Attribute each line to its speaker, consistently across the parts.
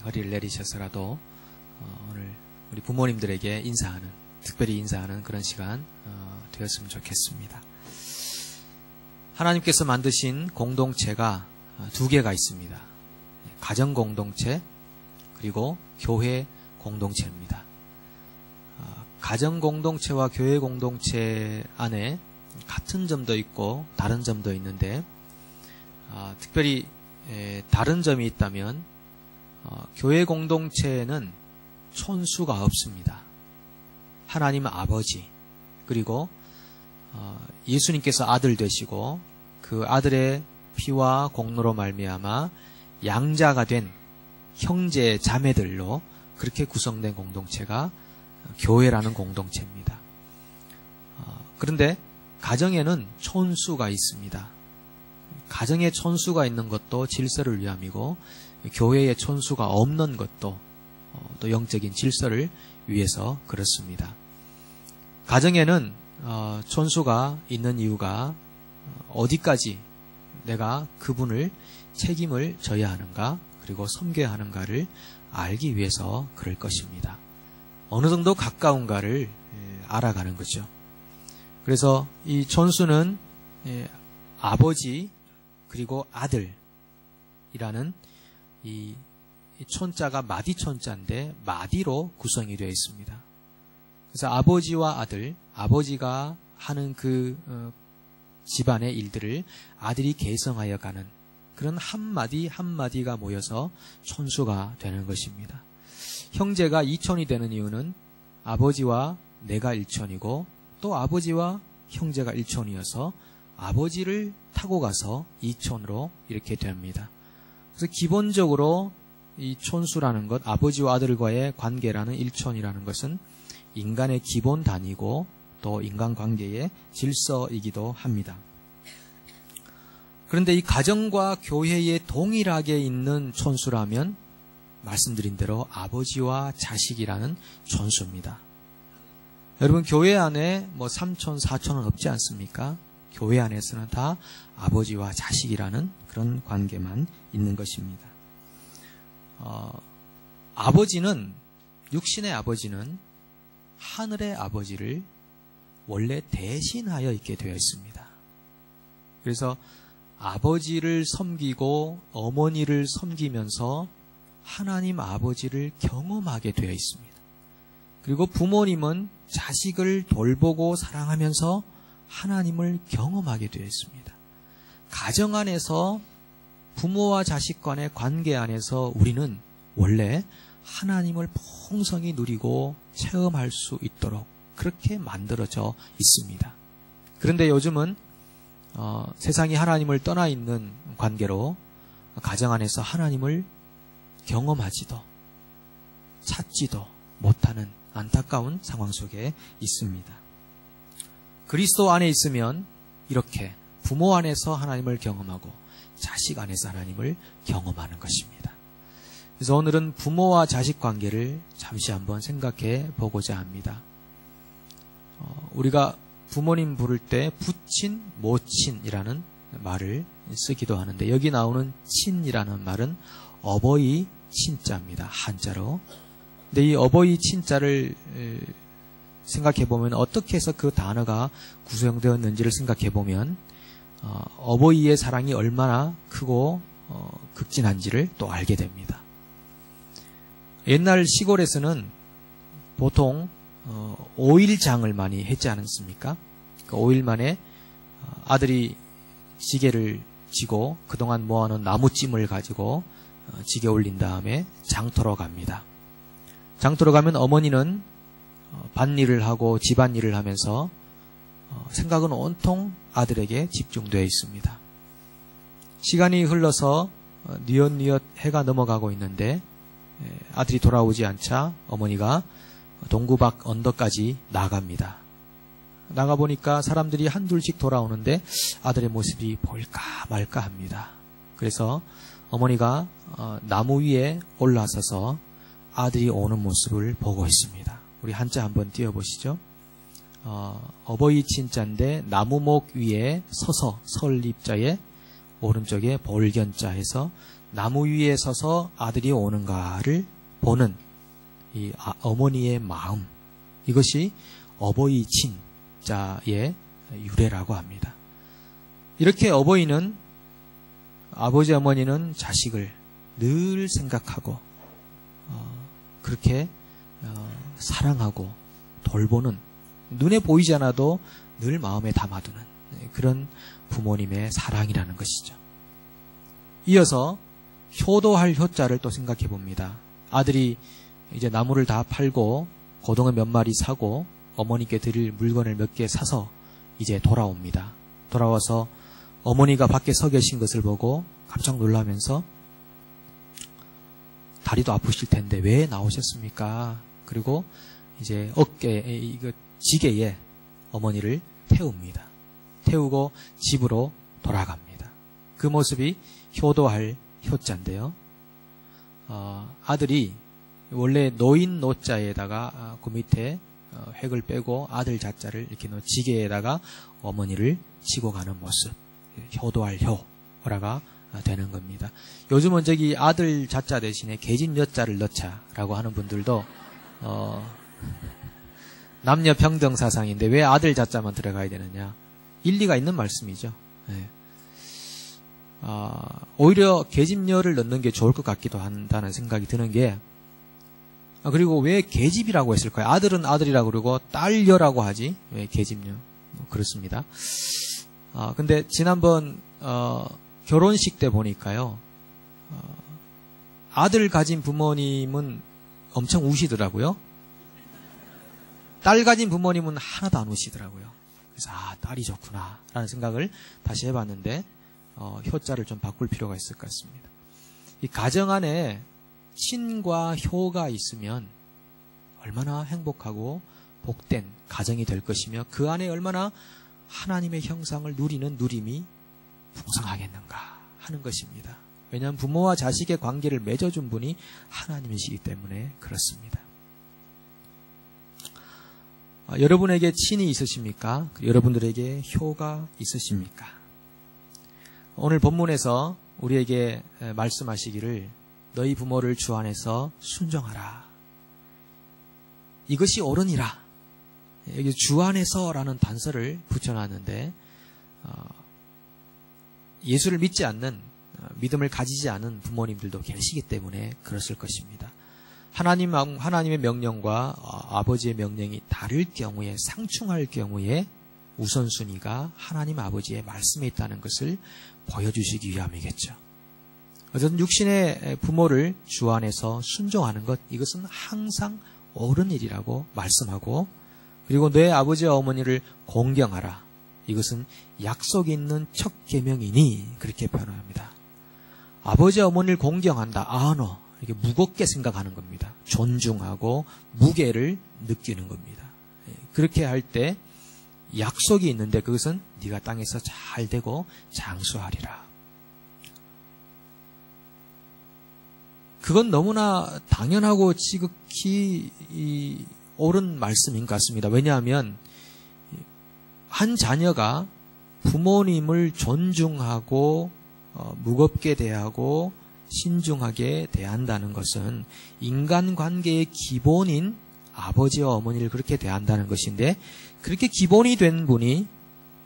Speaker 1: 허리를 내리셔서라도 오늘 우리 부모님들에게 인사하는, 특별히 인사하는 그런 시간 되었으면 좋겠습니다. 하나님께서 만드신 공동체가 두 개가 있습니다. 가정 공동체 그리고 교회 공동체입니다. 가정 공동체와 교회 공동체 안에 같은 점도 있고 다른 점도 있는데 특별히 다른 점이 있다면 교회 공동체에는 촌수가 없습니다. 하나님 아버지 그리고 예수님께서 아들 되시고 그 아들의 피와 공로로 말미암아 양자가 된 형제 자매들로 그렇게 구성된 공동체가 교회라는 공동체입니다. 그런데 가정에는 촌수가 있습니다. 가정에 촌수가 있는 것도 질서를 위함이고 교회에 촌수가 없는 것도 또 영적인 질서를 위해서 그렇습니다. 가정에는 촌수가 있는 이유가 어디까지 내가 그분을 책임을 져야 하는가 그리고 섬겨야 하는가를 알기 위해서 그럴 것입니다. 어느 정도 가까운가를 알아가는 거죠. 그래서 이 촌수는 아버지 그리고 아들이라는 이 촌자가 마디촌자인데 마디로 구성이 되어 있습니다. 그래서 아버지와 아들, 아버지가 하는 그 집안의 일들을 아들이 계승하여 가는 그런 한마디 한마디가 모여서 촌수가 되는 것입니다. 형제가 2촌이 되는 이유는 아버지와 내가 1촌이고 또 아버지와 형제가 1촌이어서 아버지를 타고 가서 2촌으로 이렇게 됩니다. 그래서 기본적으로 이 촌수라는 것, 아버지와 아들과의 관계라는 1촌이라는 것은 인간의 기본 단위고 또 인간관계의 질서이기도 합니다. 그런데 이 가정과 교회에 동일하게 있는 촌수라면 말씀드린 대로 아버지와 자식이라는 촌수입니다. 여러분 교회 안에 뭐 3촌, 4촌은 없지 않습니까? 교회 안에서는 다 아버지와 자식이라는 그런 관계만 있는 것입니다. 아버지는, 육신의 아버지는 하늘의 아버지를 원래 대신하여 있게 되어 있습니다. 그래서 아버지를 섬기고 어머니를 섬기면서 하나님 아버지를 경험하게 되어 있습니다. 그리고 부모님은 자식을 돌보고 사랑하면서 하나님을 경험하게 되어 있습니다. 가정 안에서 부모와 자식 간의 관계 안에서 우리는 원래 하나님을 풍성히 누리고 체험할 수 있도록 그렇게 만들어져 있습니다. 그런데 요즘은 세상이 하나님을 떠나 있는 관계로 가정 안에서 하나님을 경험하지도 찾지도 못하는 안타까운 상황 속에 있습니다. 그리스도 안에 있으면 이렇게 부모 안에서 하나님을 경험하고 자식 안에서 하나님을 경험하는 것입니다. 그래서 오늘은 부모와 자식 관계를 잠시 한번 생각해 보고자 합니다. 우리가 부모님 부를 때 부친, 모친이라는 말을 쓰기도 하는데 여기 나오는 친이라는 말은 어버이 친자입니다. 한자로. 근데 이 어버이 친자를 생각해 보면 어떻게 해서 그 단어가 구성되었는지를 생각해 보면 어버이의 사랑이 얼마나 크고 극진한지를 또 알게 됩니다. 옛날 시골에서는 보통 5일장을 많이 했지 않습니까? 그 5일 만에 아들이 지게를 지고 그동안 모아놓은 나무찜을 가지고 지게 올린 다음에 장터로 갑니다. 장터로 가면 어머니는 밭일을 하고 집안일을 하면서 생각은 온통 아들에게 집중되어 있습니다. 시간이 흘러서 뉘엿뉘엿 해가 넘어가고 있는데 아들이 돌아오지 않자 어머니가 동구 밖 언덕까지 나갑니다. 나가보니까 사람들이 한둘씩 돌아오는데 아들의 모습이 보일까 말까 합니다. 그래서 어머니가 나무 위에 올라서서 아들이 오는 모습을 보고 있습니다. 우리 한자 한번 띄워보시죠. 어버이 친자인데 나무목 위에 서서 설립자에 오른쪽에 볼견자 해서 나무 위에 서서 아들이 오는가를 보는 이 어머니의 마음, 이것이 어버이 친자의 유래라고 합니다. 이렇게 어버이는, 아버지 어머니는 자식을 늘 생각하고 그렇게 사랑하고 돌보는, 눈에 보이지 않아도 늘 마음에 담아두는 그런 부모님의 사랑이라는 것이죠. 이어서 효도할 효자를 또 생각해 봅니다. 아들이 이제 나무를 다 팔고 고등어 몇 마리 사고 어머니께 드릴 물건을 몇 개 사서 이제 돌아옵니다. 돌아와서 어머니가 밖에 서 계신 것을 보고 깜짝 놀라면서 다리도 아프실 텐데 왜 나오셨습니까? 그리고 이제 어깨에, 지게에 어머니를 태웁니다. 태우고 집으로 돌아갑니다. 그 모습이 효도할 효자인데요. 아들이 원래 노인 노자에다가 그 밑에 획을 빼고 아들 자자를 이렇게 지게에다가 어머니를 치고 가는 모습, 효도할 효라가 되는 겁니다. 요즘은 저기 아들 자자 대신에 계집 여자를 넣자라고 하는 분들도 남녀 평등 사상인데 왜 아들 자자만 들어가야 되느냐, 일리가 있는 말씀이죠. 네. 오히려 계집녀를 넣는 게 좋을 것 같기도 한다는 생각이 드는 게, 그리고 왜 계집이라고 했을까요? 아들은 아들이라고 그러고 딸녀라고 하지 왜 계집녀? 그렇습니다. 근데 지난번 결혼식 때 보니까요, 아들 가진 부모님은 엄청 우시더라고요. 딸 가진 부모님은 하나도 안 우시더라고요. 그래서 딸이 좋구나 라는 생각을 다시 해봤는데 효자를 좀 바꿀 필요가 있을 것 같습니다. 이 가정 안에 친과 효가 있으면 얼마나 행복하고 복된 가정이 될 것이며 그 안에 얼마나 하나님의 형상을 누리는 누림이 풍성하겠는가 하는 것입니다. 왜냐하면 부모와 자식의 관계를 맺어준 분이 하나님이시기 때문에 그렇습니다. 여러분에게 친이 있으십니까? 여러분들에게 효가 있으십니까? 오늘 본문에서 우리에게 말씀하시기를 너희 부모를 주 안에서 순종하라. 이것이 옳으니라. 여기 주 안에서라는 단서를 붙여놨는데 예수를 믿지 않는, 믿음을 가지지 않은 부모님들도 계시기 때문에 그랬을 것입니다. 하나님의 명령과 아버지의 명령이 다를 경우에, 상충할 경우에 우선순위가 하나님 아버지의 말씀에 있다는 것을 보여주시기 위함이겠죠. 어쨌든 육신의 부모를 주 안에서 순종하는 것, 이것은 항상 옳은 일이라고 말씀하고, 그리고 내 아버지와 어머니를 공경하라. 이것은 약속이 있는 첫 계명이니 그렇게 표현합니다. 아버지와 어머니를 공경한다. 너 이렇게 무겁게 생각하는 겁니다. 존중하고 무게를 느끼는 겁니다. 그렇게 할 때 약속이 있는데 그것은 네가 땅에서 잘 되고 장수하리라. 그건 너무나 당연하고 지극히 옳은 말씀인 것 같습니다. 왜냐하면 한 자녀가 부모님을 존중하고 무겁게 대하고 신중하게 대한다는 것은 인간관계의 기본인 아버지와 어머니를 그렇게 대한다는 것인데, 그렇게 기본이 된 분이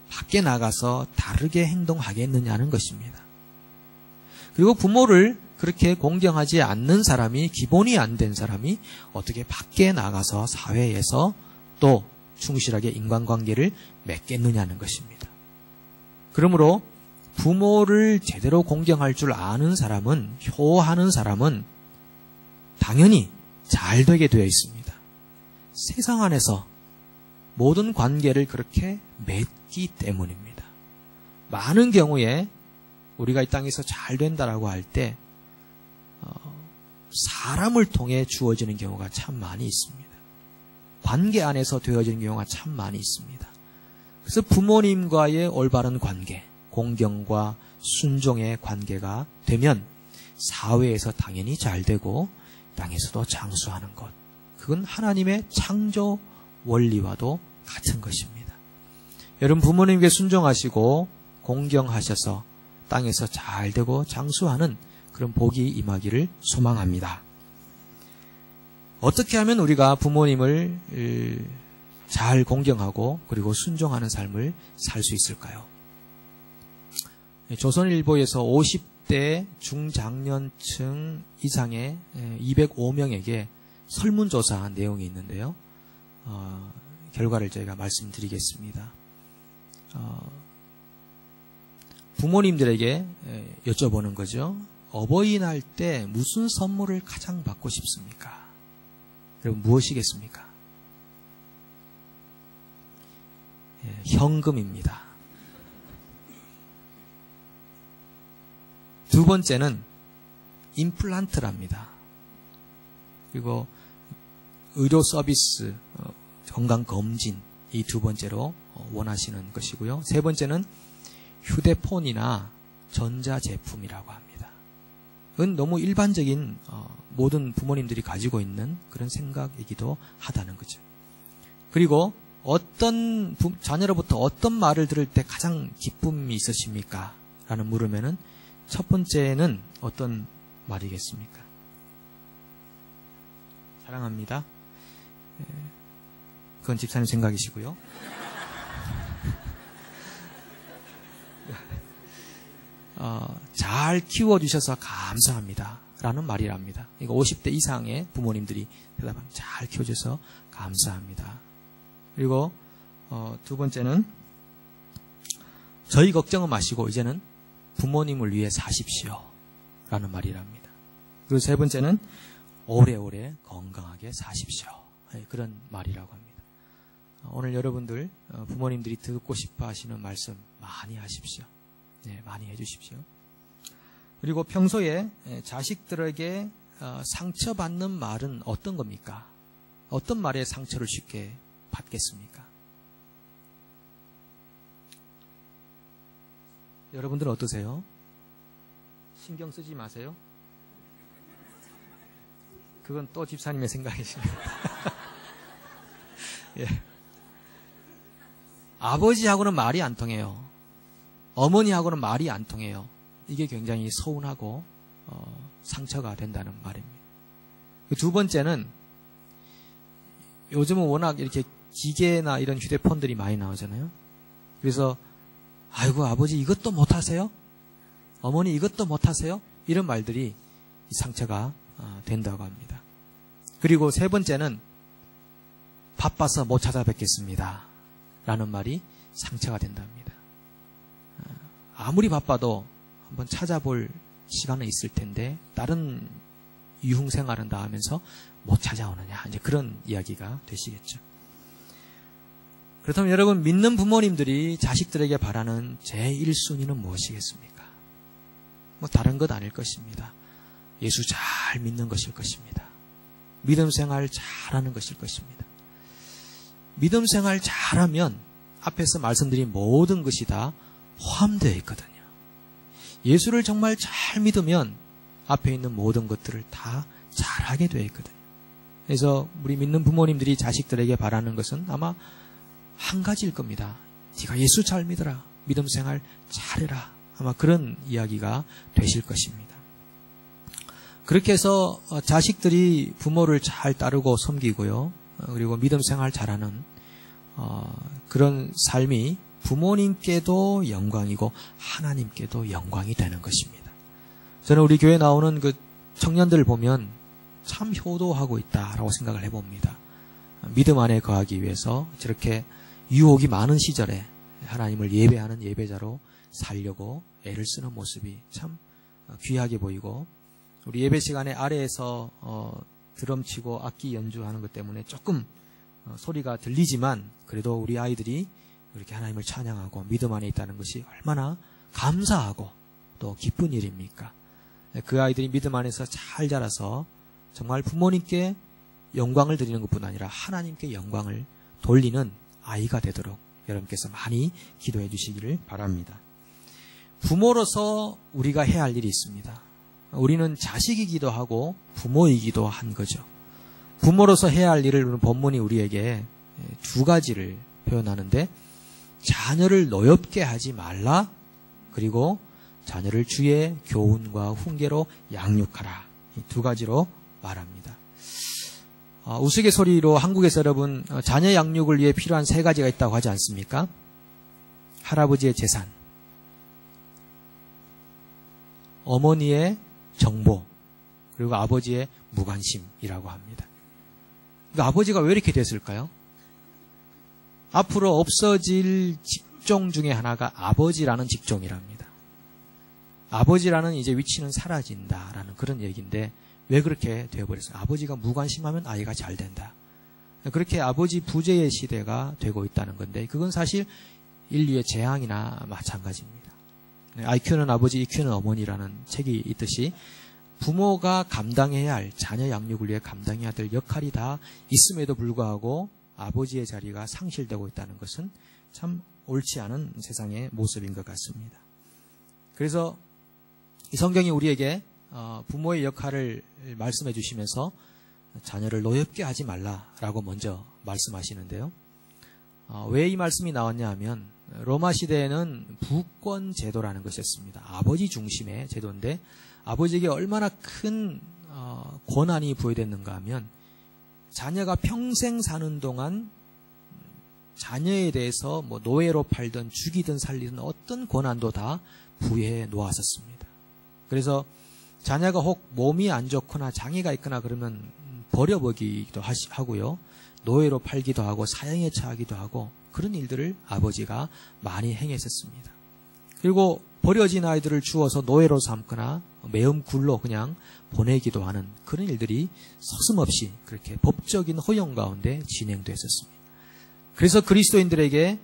Speaker 1: 밖에 나가서 다르게 행동하겠느냐는 것입니다. 그리고 부모를 그렇게 공경하지 않는 사람이, 기본이 안 된 사람이 어떻게 밖에 나가서 사회에서 또 충실하게 인간관계를 맺겠느냐는 것입니다. 그러므로 부모를 제대로 공경할 줄 아는 사람은, 효하는 사람은 당연히 잘 되게 되어 있습니다. 세상 안에서 모든 관계를 그렇게 맺기 때문입니다. 많은 경우에 우리가 이 땅에서 잘 된다라고 할 때 사람을 통해 주어지는 경우가 참 많이 있습니다. 관계 안에서 되어지는 경우가 참 많이 있습니다. 그래서 부모님과의 올바른 관계, 공경과 순종의 관계가 되면 사회에서 당연히 잘 되고 땅에서도 장수하는 것, 그건 하나님의 창조 원리와도 같은 것입니다. 여러분, 부모님께 순종하시고 공경하셔서 땅에서 잘 되고 장수하는 그런 복이 임하기를 소망합니다. 어떻게 하면 우리가 부모님을 잘 공경하고 그리고 순종하는 삶을 살 수 있을까요? 조선일보에서 50대 중장년층 이상의 205명에게 설문조사한 내용이 있는데요. 결과를 저희가 말씀드리겠습니다. 부모님들에게 여쭤보는 거죠. 어버이날 때 무슨 선물을 가장 받고 싶습니까? 여러분 무엇이겠습니까? 현금입니다. 두 번째는 임플란트랍니다. 그리고 의료 서비스, 건강검진 이 두 번째로 원하시는 것이고요. 세 번째는 휴대폰이나 전자제품이라고 합니다. 그건 너무 일반적인 모든 부모님들이 가지고 있는 그런 생각이기도 하다는 거죠. 그리고 자녀로부터 어떤 말을 들을 때 가장 기쁨이 있으십니까? 라는 물으면은 첫 번째는 어떤 말이겠습니까? 사랑합니다. 그건 집사님 생각이시고요. 잘 키워주셔서 감사합니다. 라는 말이랍니다. 이거 50대 이상의 부모님들이 대답합니다. 잘 키워줘서 감사합니다. 그리고 두 번째는 저희 걱정은 마시고 이제는 부모님을 위해 사십시오. 라는 말이랍니다. 그리고 세 번째는 오래오래 건강하게 사십시오. 그런 말이라고 합니다. 오늘 여러분들 부모님들이 듣고 싶어 하시는 말씀 많이 하십시오. 네, 많이 해주십시오. 그리고 평소에 자식들에게 상처받는 말은 어떤 겁니까? 어떤 말에 상처를 쉽게 받겠습니까? 여러분들은 어떠세요? 신경 쓰지 마세요. 그건 또 집사님의 생각이십니다. 예. 아버지하고는 말이 안 통해요. 어머니하고는 말이 안 통해요. 이게 굉장히 서운하고 상처가 된다는 말입니다. 두 번째는 요즘은 워낙 이렇게 기계나 이런 휴대폰들이 많이 나오잖아요. 그래서 아이고 아버지 이것도 못하세요? 어머니 이것도 못하세요? 이런 말들이 상처가 된다고 합니다. 그리고 세 번째는 바빠서 못 찾아뵙겠습니다. 라는 말이 상처가 된답니다. 아무리 바빠도 한번 찾아볼 시간은 있을 텐데 다른 유흥생활은 다 하면서 못 찾아오느냐 이제 그런 이야기가 되시겠죠. 그렇다면 여러분 믿는 부모님들이 자식들에게 바라는 제1순위는 무엇이겠습니까? 뭐 다른 것 아닐 것입니다. 예수 잘 믿는 것일 것입니다. 믿음 생활 잘하는 것일 것입니다. 믿음 생활 잘하면 앞에서 말씀드린 모든 것이 다 포함되어 있거든요. 예수를 정말 잘 믿으면 앞에 있는 모든 것들을 다 잘하게 되어 있거든요. 그래서 우리 믿는 부모님들이 자식들에게 바라는 것은 아마 한 가지일 겁니다. 네가 예수 잘 믿어라. 믿음 생활 잘해라. 아마 그런 이야기가 되실 것입니다. 그렇게 해서 자식들이 부모를 잘 따르고 섬기고요. 그리고 믿음 생활 잘하는 그런 삶이 부모님께도 영광이고 하나님께도 영광이 되는 것입니다. 저는 우리 교회에 나오는 그 청년들을 보면 참 효도하고 있다라고 생각을 해봅니다. 믿음 안에 거하기 위해서 저렇게 유혹이 많은 시절에 하나님을 예배하는 예배자로 살려고 애를 쓰는 모습이 참 귀하게 보이고 우리 예배 시간에 아래에서 드럼 치고 악기 연주하는 것 때문에 조금 소리가 들리지만 그래도 우리 아이들이 이렇게 하나님을 찬양하고 믿음 안에 있다는 것이 얼마나 감사하고 또 기쁜 일입니까? 그 아이들이 믿음 안에서 잘 자라서 정말 부모님께 영광을 드리는 것뿐 아니라 하나님께 영광을 돌리는 아이가 되도록 여러분께서 많이 기도해 주시기를 바랍니다. 부모로서 우리가 해야 할 일이 있습니다. 우리는 자식이기도 하고 부모이기도 한 거죠. 부모로서 해야 할 일을 본문이 우리에게 두 가지를 표현하는데 자녀를 노엽게 하지 말라 그리고 자녀를 주의 교훈과 훈계로 양육하라. 이 두 가지로 말합니다. 우스갯소리로 한국에서 여러분 자녀 양육을 위해 필요한 세 가지가 있다고 하지 않습니까? 할아버지의 재산, 어머니의 정보, 그리고 아버지의 무관심이라고 합니다. 그러니까 아버지가 왜 이렇게 됐을까요? 앞으로 없어질 직종 중에 하나가 아버지라는 직종이랍니다. 아버지라는 이제 위치는 사라진다라는 그런 얘기인데 왜 그렇게 되어버렸어요? 아버지가 무관심하면 아이가 잘 된다. 그렇게 아버지 부재의 시대가 되고 있다는 건데 그건 사실 인류의 재앙이나 마찬가지입니다. 아이 키우는 아버지, 이 키우는 어머니라는 책이 있듯이 부모가 감당해야 할 자녀 양육을 위해 감당해야 될 역할이 다 있음에도 불구하고 아버지의 자리가 상실되고 있다는 것은 참 옳지 않은 세상의 모습인 것 같습니다. 그래서 이 성경이 우리에게 부모의 역할을 말씀해 주시면서 자녀를 노엽게 하지 말라라고 먼저 말씀하시는데요. 왜 이 말씀이 나왔냐 하면 로마 시대에는 부권 제도라는 것이었습니다. 아버지 중심의 제도인데 아버지에게 얼마나 큰 권한이 부여됐는가 하면 자녀가 평생 사는 동안 자녀에 대해서 뭐 노예로 팔든 죽이든 살리든 어떤 권한도 다 부여해 놓았었습니다. 그래서 자녀가 혹 몸이 안 좋거나 장애가 있거나 그러면 버려보기도 하고요. 노예로 팔기도 하고 사형에 처하기도 하고 그런 일들을 아버지가 많이 행했었습니다. 그리고 버려진 아이들을 주워서 노예로 삼거나 매음 굴로 그냥 보내기도 하는 그런 일들이 서슴없이 그렇게 법적인 허용 가운데 진행됐었습니다. 그래서 그리스도인들에게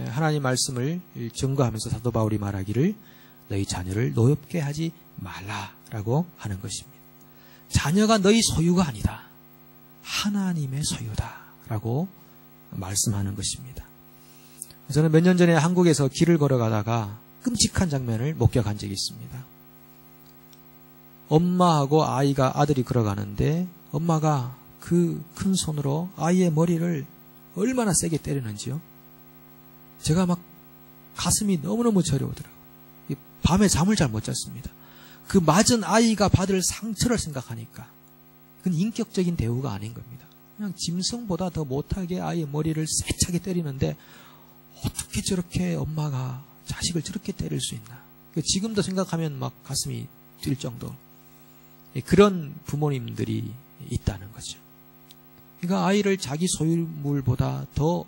Speaker 1: 하나님 말씀을 증거하면서 사도 바울이 말하기를 너희 자녀를 노엽게 하지 말라라고 하는 것입니다. 자녀가 너희 소유가 아니다. 하나님의 소유다라고 말씀하는 것입니다. 저는 몇 년 전에 한국에서 길을 걸어가다가 끔찍한 장면을 목격한 적이 있습니다. 엄마하고 아들이 걸어가는데 엄마가 그 큰 손으로 아이의 머리를 얼마나 세게 때리는지요. 제가 막 가슴이 너무너무 저려오더라고요. 밤에 잠을 잘 못 잤습니다. 그 맞은 아이가 받을 상처를 생각하니까 그건 인격적인 대우가 아닌 겁니다. 그냥 짐승보다 더 못하게 아이의 머리를 세차게 때리는데 어떻게 저렇게 엄마가 자식을 저렇게 때릴 수 있나. 지금도 생각하면 막 가슴이 뛸 정도. 그런 부모님들이 있다는 거죠. 그러니까 아이를 자기 소유물보다 더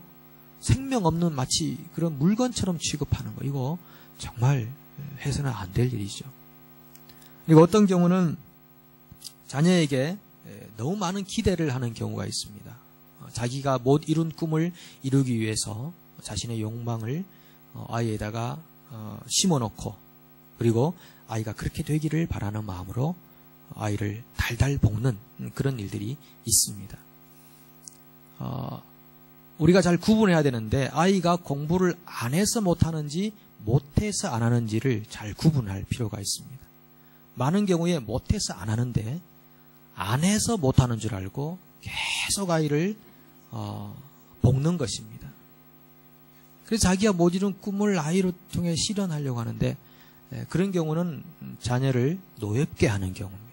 Speaker 1: 생명 없는 마치 그런 물건처럼 취급하는 거. 이거 정말 해서는 안 될 일이죠. 그리고 어떤 경우는 자녀에게 너무 많은 기대를 하는 경우가 있습니다. 자기가 못 이룬 꿈을 이루기 위해서 자신의 욕망을 아이에다가 심어놓고 그리고 아이가 그렇게 되기를 바라는 마음으로 아이를 달달 볶는 그런 일들이 있습니다. 우리가 잘 구분해야 되는데 아이가 공부를 안 해서 못하는지 못해서 안 하는지를 잘 구분할 필요가 있습니다. 많은 경우에 못해서 안 하는데 안 해서 못하는 줄 알고 계속 아이를 볶는 것입니다. 그래서 자기가 못 이룬 꿈을 아이로 통해 실현하려고 하는데 그런 경우는 자녀를 노엽게 하는 경우입니다.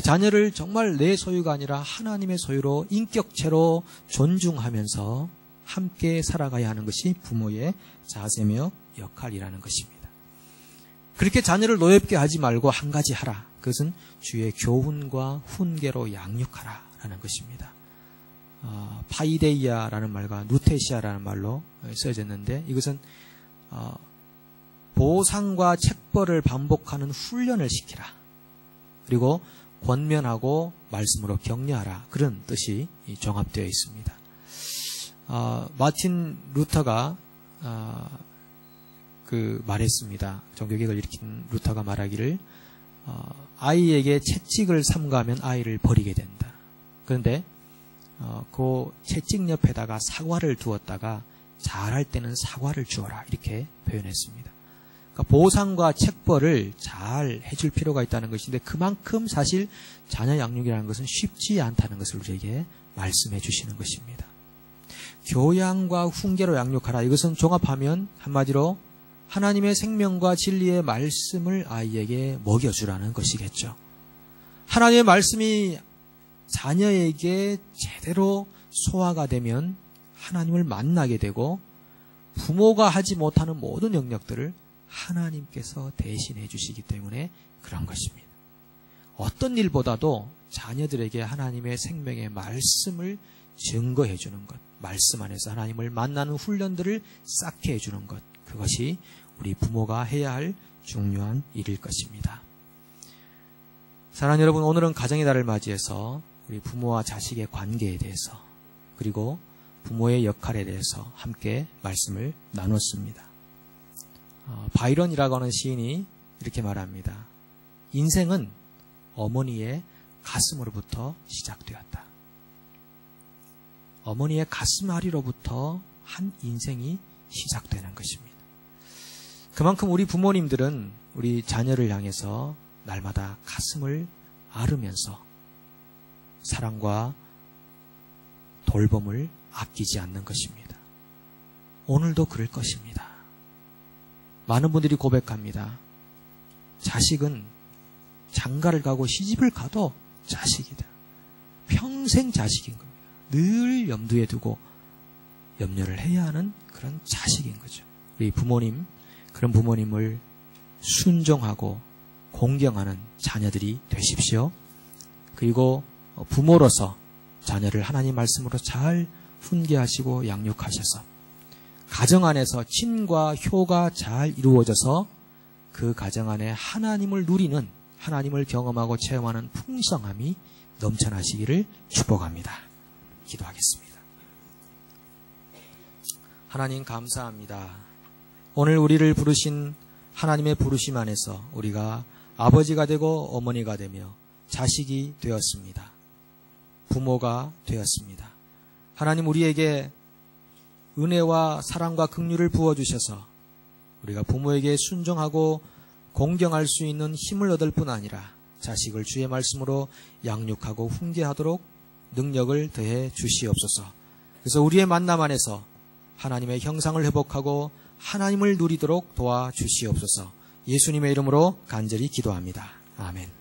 Speaker 1: 자녀를 정말 내 소유가 아니라 하나님의 소유로 인격체로 존중하면서 함께 살아가야 하는 것이 부모의 자세며 역할이라는 것입니다. 그렇게 자녀를 노엽게 하지 말고 한 가지 하라. 그것은 주의 교훈과 훈계로 양육하라라는 것입니다. 파이데이아라는 말과 누테시아라는 말로 쓰여졌는데 이것은 보상과 책벌을 반복하는 훈련을 시키라. 그리고 권면하고 말씀으로 격려하라. 그런 뜻이 종합되어 있습니다. 마틴 루터가 말했습니다. 종교개혁을 일으킨 루터가 말하기를 아이에게 채찍을 삼가하면 아이를 버리게 된다. 그런데 그 채찍 옆에다가 사과를 두었다가 잘할 때는 사과를 주어라. 이렇게 표현했습니다. 그러니까 보상과 책벌을 잘 해줄 필요가 있다는 것인데 그만큼 사실 자녀 양육이라는 것은 쉽지 않다는 것을 우리에게 말씀해 주시는 것입니다. 교양과 훈계로 양육하라. 이것은 종합하면 한마디로 하나님의 생명과 진리의 말씀을 아이에게 먹여주라는 것이겠죠. 하나님의 말씀이 자녀에게 제대로 소화가 되면 하나님을 만나게 되고 부모가 하지 못하는 모든 영역들을 하나님께서 대신해 주시기 때문에 그런 것입니다. 어떤 일보다도 자녀들에게 하나님의 생명의 말씀을 증거해 주는 것, 말씀 안에서 하나님을 만나는 훈련들을 쌓게 해주는 것, 그것이 우리 부모가 해야 할 중요한 일일 것입니다. 사랑하는 여러분, 오늘은 가정의 달을 맞이해서 우리 부모와 자식의 관계에 대해서 그리고 부모의 역할에 대해서 함께 말씀을 나눴습니다. 바이런이라고 하는 시인이 이렇게 말합니다. 인생은 어머니의 가슴으로부터 시작되었다. 어머니의 가슴 아리로부터 한 인생이 시작되는 것입니다. 그만큼 우리 부모님들은 우리 자녀를 향해서 날마다 가슴을 아르면서 사랑과 돌봄을 아끼지 않는 것입니다. 오늘도 그럴 것입니다. 많은 분들이 고백합니다. 자식은 장가를 가고 시집을 가도 자식이다. 평생 자식인 겁니다. 늘 염두에 두고 염려를 해야 하는 그런 자식인 거죠. 우리 부모님, 그런 부모님을 순종하고 공경하는 자녀들이 되십시오. 그리고 부모로서 자녀를 하나님 말씀으로 잘 훈계하시고 양육하셔서 가정 안에서 친과 효가 잘 이루어져서 그 가정 안에 하나님을 누리는, 하나님을 경험하고 체험하는 풍성함이 넘쳐나시기를 축복합니다. 기도하겠습니다. 하나님 감사합니다. 오늘 우리를 부르신 하나님의 부르심 안에서 우리가 아버지가 되고 어머니가 되며 자식이 되었습니다. 부모가 되었습니다. 하나님, 우리에게 은혜와 사랑과 긍휼을 부어주셔서 우리가 부모에게 순종하고 공경할 수 있는 힘을 얻을 뿐 아니라 자식을 주의 말씀으로 양육하고 훈계하도록 능력을 더해 주시옵소서. 그래서 우리의 만남 안에서 하나님의 형상을 회복하고 하나님을 누리도록 도와주시옵소서. 예수님의 이름으로 간절히 기도합니다. 아멘.